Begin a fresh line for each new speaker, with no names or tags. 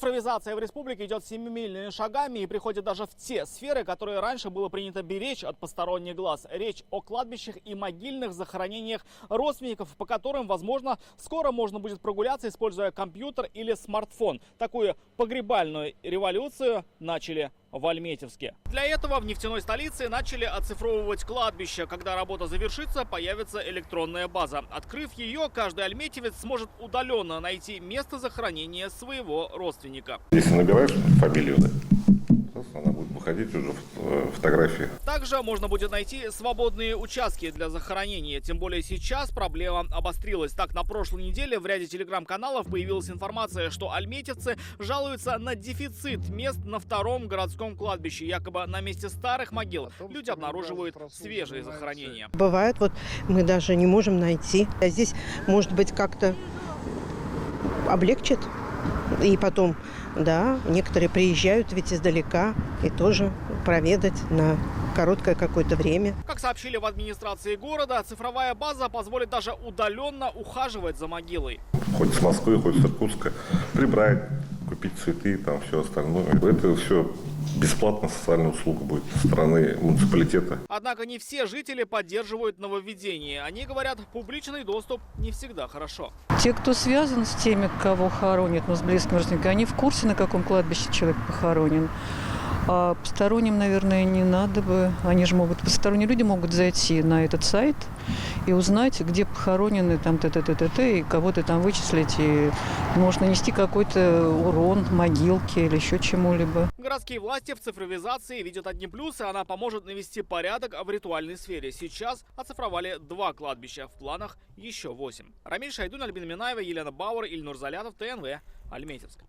Цифровизация в республике идет семимильными шагами и приходит даже в те сферы, которые раньше было принято беречь от посторонних глаз. Речь о кладбищах и могильных захоронениях родственников, по которым, возможно, скоро можно будет прогуляться, используя компьютер или смартфон. Такую погребальную революцию начали в Альметьевске. Для этого в нефтяной столице начали оцифровывать кладбища. Когда работа завершится, появится электронная база. Открыв ее, каждый альметьевец сможет удаленно найти место захоронения своего родственника.
Если набираешь фамилию, да, она будет выходить уже в фотографии.
Также можно будет найти свободные участки для захоронения. Тем более сейчас проблема обострилась. Так, на прошлой неделе в ряде телеграм-каналов появилась информация, что альметьевцы жалуются на дефицит мест на втором городском кладбище. Якобы на месте старых могил люди обнаруживают свежие захоронения.
Бывает, вот мы даже не можем найти. А здесь, может быть, как-то облегчит. И потом, да, некоторые приезжают ведь издалека и тоже проведать на короткое какое-то время.
Как сообщили в администрации города, цифровая база позволит даже удаленно ухаживать за могилой.
Хоть с Москвы, хоть с Иркутска. Прибрать, купить цветы, там все остальное. Это все бесплатно, социальная услуга будет со стороны муниципалитета.
Однако не все жители поддерживают нововведение. Они говорят, публичный доступ не всегда хорошо.
Те, кто связан с теми, кого хоронят, с близкими родственниками, они в курсе, на каком кладбище человек похоронен. А посторонним, наверное, не надо бы. Посторонние люди могут зайти на этот сайт и узнать, где похоронены там и кого-то там вычислить. И может нанести какой-то урон могилке или еще чему-либо.
Городские власти в цифровизации видят одни плюсы. Она поможет навести порядок в ритуальной сфере. Сейчас оцифровали 2 кладбища. В планах еще 8. Рамиль Шайдун, Альбина Минаева, Елена Бауэр, Ильнур Залятов, ТНВ, Альметьевск.